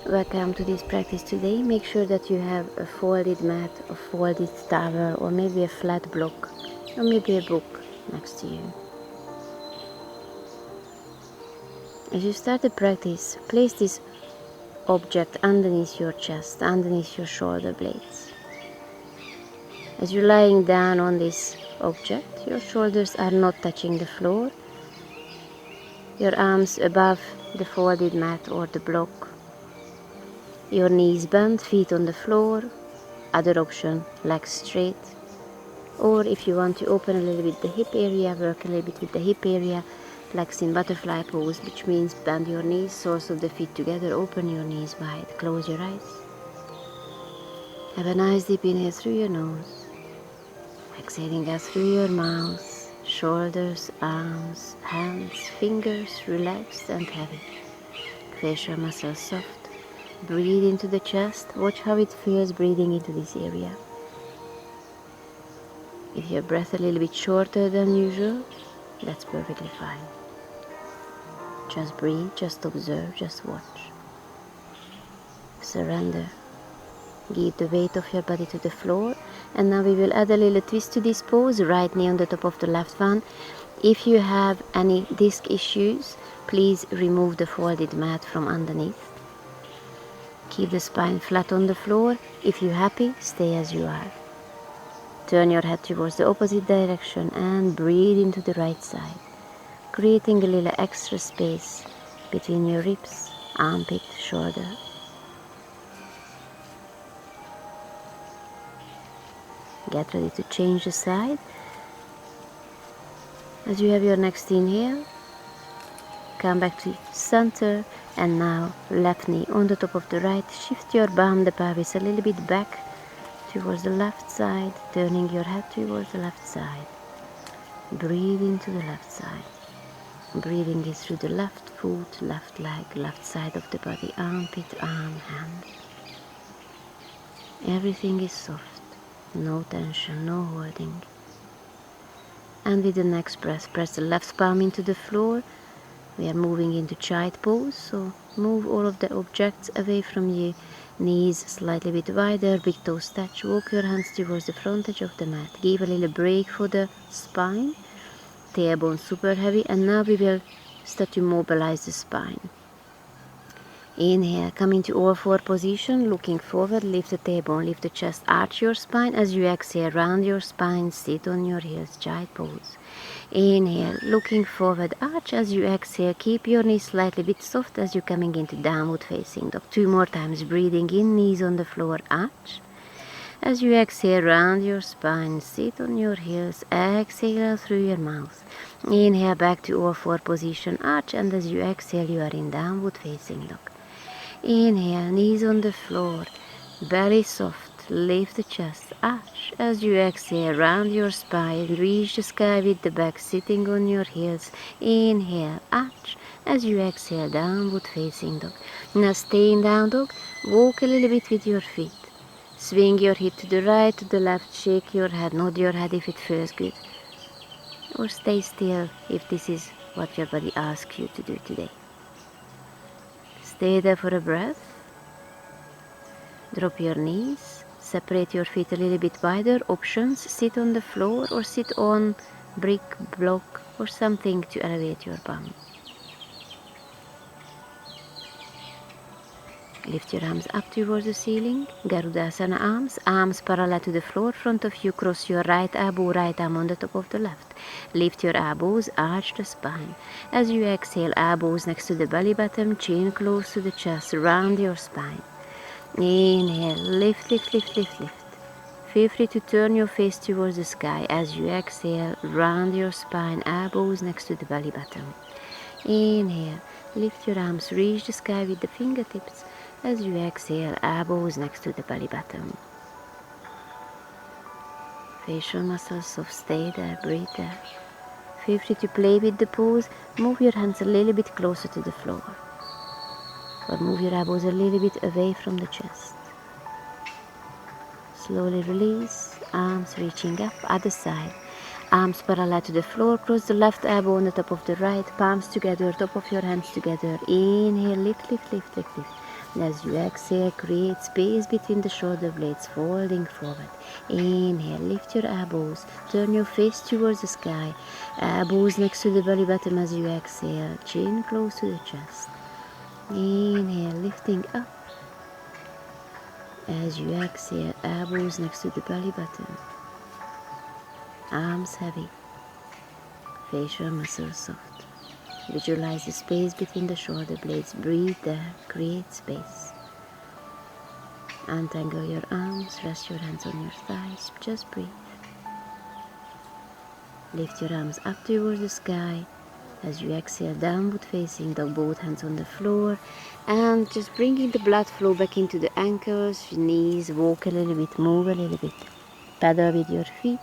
Welcome to this practice today. Make sure that you have a folded mat, a folded towel, or maybe a flat block, or maybe a book next to you. As you start the practice, place this object underneath your chest, underneath your shoulder blades. As you're lying down on this object, your shoulders are not touching the floor, your arms above the folded mat or the block, your knees bent, feet on the floor, other option, legs straight. Or if you want to open a little bit the hip area, work a little bit with the hip area, legs in butterfly pose, which means bend your knees, soles of the feet together, open your knees wide, close your eyes. Have a nice deep inhale through your nose, exhaling out through your mouth, shoulders, arms, hands, fingers, relaxed and heavy. Facial muscles soft. Breathe into the chest, watch how it feels breathing into this area. If your breath a little bit shorter than usual, that's perfectly fine. Just breathe, just observe, just watch. Surrender. Give the weight of your body to the floor. And now we will add a little twist to this pose, right knee on the top of the left one. If you have any disc issues, please remove the folded mat from underneath. Keep the spine flat on the floor. If you're happy, stay as you are. Turn your head towards the opposite direction and breathe into the right side, creating a little extra space between your ribs, armpit, shoulder. Get ready to change the side. As you have your next inhale, come back to center, and now left knee on the top of the right. Shift your bum, the pelvis a little bit back towards the left side, turning your head towards the left side. Breathe into the left side. Breathing is through the left foot, left leg, left side of the body, armpit, arm, hand. Everything is soft, no tension, no holding. And with the next breath, press the left palm into the floor. We are moving into child pose, so move all of the objects away from you. Knees slightly bit wider, big toes touch. Walk your hands towards the front edge of the mat. Give a little break for the spine. Tailbone super heavy, and now we will start to mobilize the spine. Inhale, come into all four position, looking forward, lift the tailbone, lift the chest, arch your spine. As you exhale, round your spine, sit on your heels, child pose. Inhale, looking forward, arch. As you exhale, keep your knees slightly bit soft as you're coming into downward facing dog. 2 more times, breathing in, knees on the floor, arch. As you exhale, round your spine, sit on your heels, exhale through your mouth. Inhale, back to all four position, arch, and as you exhale, you are in downward facing dog. Inhale, knees on the floor, belly soft, lift the chest, arch. As you exhale, round your spine, reach the sky with the back, sitting on your heels. Inhale, arch. As you exhale, downward facing dog. Now stay in down dog, walk a little bit with your feet. Swing your hip to the right, to the left, shake your head, nod your head if it feels good. Or stay still if this is what your body asks you to do today. Stay there for a breath. Drop your knees. Separate your feet a little bit wider. Options, sit on the floor or sit on brick, block or something to elevate your bum. Lift your arms up towards the ceiling. Garudasana arms. Arms parallel to the floor. Front of you, cross your right elbow, right arm on the top of the left. Lift your elbows, arch the spine. As you exhale, elbows next to the belly button, chin close to the chest, round your spine. Inhale, lift, lift, lift, lift, lift. Feel free to turn your face towards the sky. As you exhale, round your spine, elbows next to the belly button. Inhale, lift your arms, reach the sky with the fingertips. As you exhale, elbows next to the belly button. Facial muscles soft, stay there, breathe there. Feel free to play with the pose. Move your hands a little bit closer to the floor. Or move your elbows a little bit away from the chest. Slowly release, arms reaching up, other side. Arms parallel to the floor, cross the left elbow on the top of the right, palms together, top of your hands together. Inhale, lift, lift, lift, lift, lift. As you exhale, create space between the shoulder blades, folding forward. Inhale, lift your elbows, turn your face towards the sky. Elbows next to the belly button as you exhale, chin close to the chest. Inhale, lifting up. As you exhale, elbows next to the belly button. Arms heavy, facial muscles soft. Visualize the space between the shoulder blades. Breathe there, create space. Untangle your arms, rest your hands on your thighs, just breathe. Lift your arms up towards the sky. As you exhale, downward facing dog, both hands on the floor, and just bringing the blood flow back into the ankles, knees, walk a little bit, move a little bit, pedal with your feet,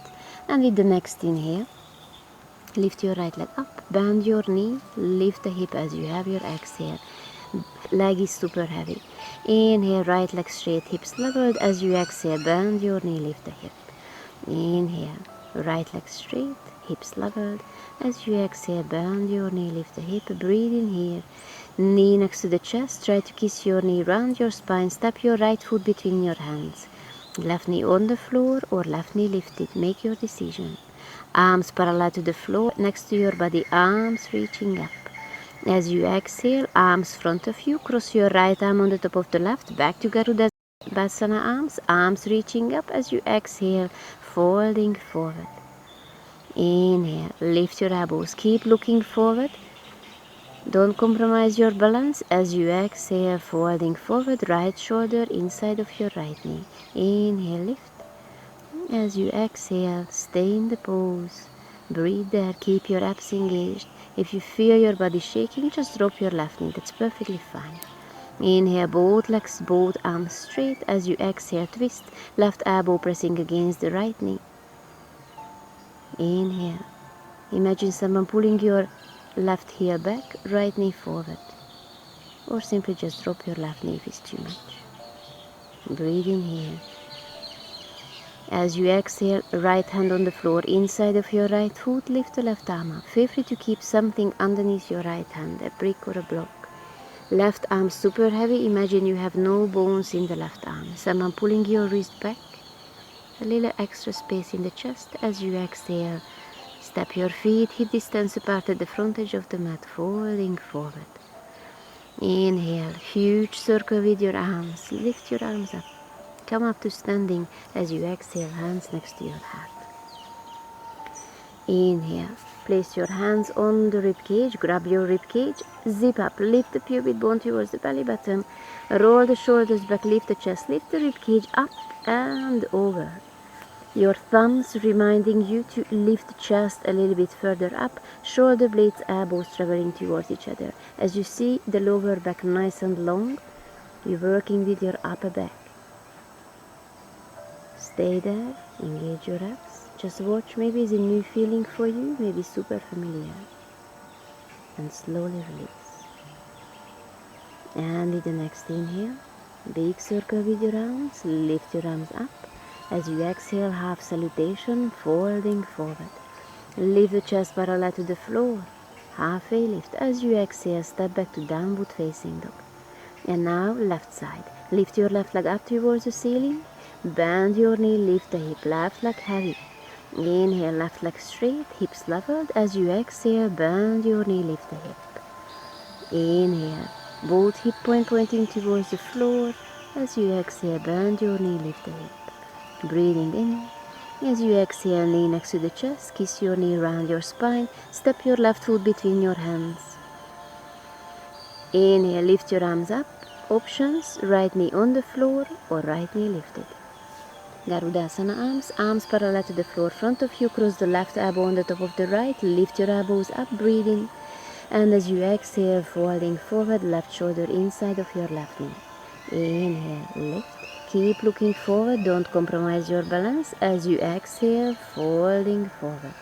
and with the next inhale, lift your right leg up, bend your knee, lift the hip as you have your exhale. Leg is super heavy. Inhale, right leg straight, hips leveled. As you exhale, bend your knee, lift the hip. Inhale, right leg straight, hips leveled. As you exhale, bend your knee, lift the hip. Breathe in here. Knee next to the chest. Try to kiss your knee round your spine. Step your right foot between your hands. Left knee on the floor or left knee lifted. Make your decision. Arms parallel to the floor next to your body. Arms reaching up. As you exhale, arms front of you. Cross your right arm on the top of the left. Back to Garudasana arms. Arms reaching up as you exhale, folding forward. Inhale, lift your elbows. Keep looking forward. Don't compromise your balance. As you exhale, folding forward. Right shoulder inside of your right knee. Inhale, lift. As you exhale, stay in the pose. Breathe there. Keep your abs engaged. If you feel your body shaking, just drop your left knee. That's perfectly fine. Inhale, both legs, both arms straight. As you exhale, twist. Left elbow pressing against the right knee. Inhale. Imagine someone pulling your left heel back, right knee forward. Or simply just drop your left knee if it's too much. Breathe in here. As you exhale, right hand on the floor, inside of your right foot, lift the left arm up. Feel free to keep something underneath your right hand, a brick or a block. Left arm super heavy. Imagine you have no bones in the left arm. Someone pulling your wrist back. A little extra space in the chest. As you exhale, step your feet hip distance apart at the front edge of the mat, folding forward. Inhale, huge circle with your arms. Lift your arms up. Come up to standing. As you exhale, hands next to your heart. Inhale, place your hands on the rib cage. Grab your rib cage. Zip up. Lift the pubic bone towards the belly button. Roll the shoulders back. Lift the chest. Lift the rib cage up and over. Your thumbs reminding you to lift the chest a little bit further up. Shoulder blades, elbows traveling towards each other. As you see the lower back nice and long, you're working with your upper back. Stay there, engage your abs. Just watch, maybe it's a new feeling for you, maybe super familiar. And slowly release. And with the next inhale, big circle with your arms, lift your arms up. As you exhale, half salutation, folding forward. Lift the chest parallel to the floor, halfway lift. As you exhale, step back to downward facing dog. And now left side. Lift your left leg up towards the ceiling. Bend your knee, lift the hip, left leg heavy. Inhale, left leg straight, hips leveled. As you exhale, bend your knee, lift the hip. Inhale, both hip pointing towards the floor. As you exhale, bend your knee, lift the hip. Breathing in. As you exhale, knee next to the chest, kiss your knee around your spine. Step your left foot between your hands. Inhale, lift your arms up. Options, right knee on the floor or right knee lifted. Garudasana arms, arms parallel to the floor, front of you, cross the left elbow on the top of the right, lift your elbows up, breathing. And as you exhale, folding forward, left shoulder inside of your left knee. Inhale, lift. Keep looking forward, don't compromise your balance. As you exhale, folding forward.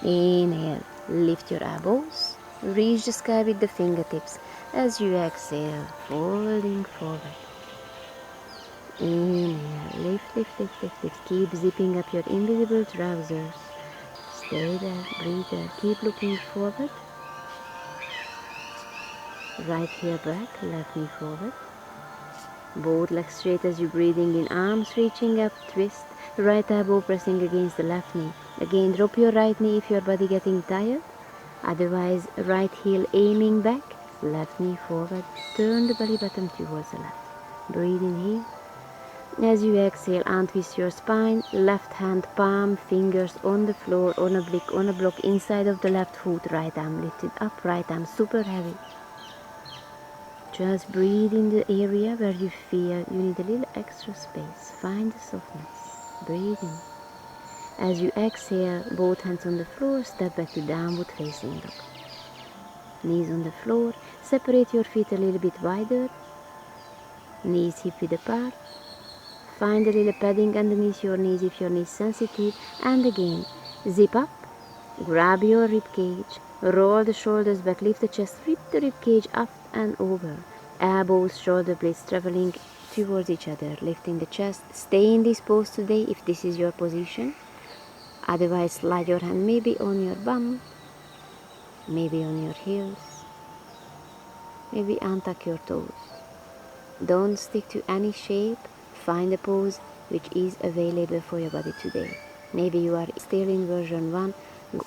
Inhale, lift your elbows, reach the sky with the fingertips. As you exhale, folding forward. Inhale, lift, lift, lift, lift, lift. Keep zipping up your invisible trousers. Stay there, breathe there. Keep looking forward. Right heel back, left knee forward. Both legs straight as you're breathing in, arms reaching up, twist, right elbow pressing against the left knee. Again, drop your right knee if your body getting tired. Otherwise, right heel aiming back, left knee forward, turn the belly button towards the left. Breathe in here. As you exhale, untwist your spine, left hand palm, fingers on the floor, on a block inside of the left foot, right arm lifted up, right arm super heavy. Just breathe in the area where you feel you need a little extra space. Find the softness. Breathe in. As you exhale, both hands on the floor, step back to downward facing dog. Knees on the floor, separate your feet a little bit wider. Knees hip width apart. Find a little padding underneath your knees if your knees sensitive. And again, zip up, grab your rib cage, roll the shoulders back, lift the chest, flip the rib cage up and over. Elbows, shoulder blades traveling towards each other, lifting the chest. Stay in this pose today if this is your position. Otherwise, slide your hand maybe on your bum, maybe on your heels, maybe untuck your toes. Don't stick to any shape. Find a pose which is available for your body today. Maybe you are still in version 1,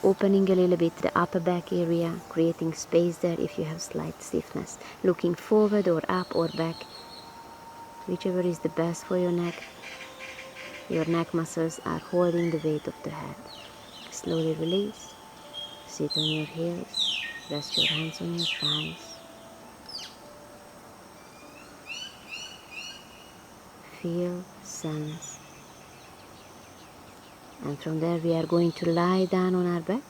opening a little bit the upper back area, creating space there if you have slight stiffness. Looking forward or up or back, whichever is the best for your neck. Your neck muscles are holding the weight of the head. Slowly release. Sit on your heels. Rest your hands on your thighs. Feel, sense. And from there we are going to lie down on our back.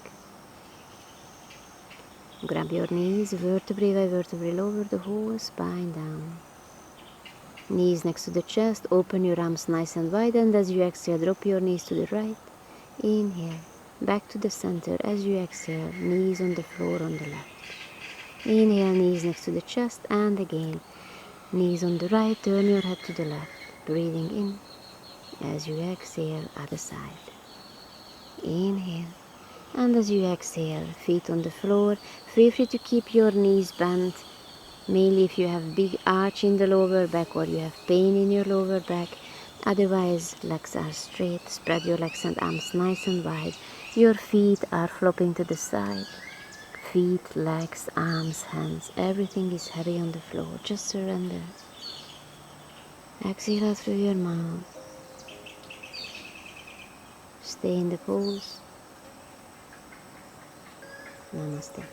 Grab your knees, vertebrae by vertebrae, lower the whole spine down. Knees next to the chest, open your arms nice and wide, and as you exhale, drop your knees to the right. Inhale, back to the center. As you exhale, knees on the floor on the left. Inhale, knees next to the chest, and again, knees on the right, turn your head to the left. Breathing in. As you exhale, other side. Inhale. And as you exhale, feet on the floor, feel free to keep your knees bent, mainly if you have big arch in the lower back or you have pain in your lower back. Otherwise, legs are straight, spread your legs and arms nice and wide. Your feet are flopping to the side. Feet, legs, arms, hands, everything is heavy on the floor. Just surrender. Exhale out through your mouth. Stay in the pose. Namaste.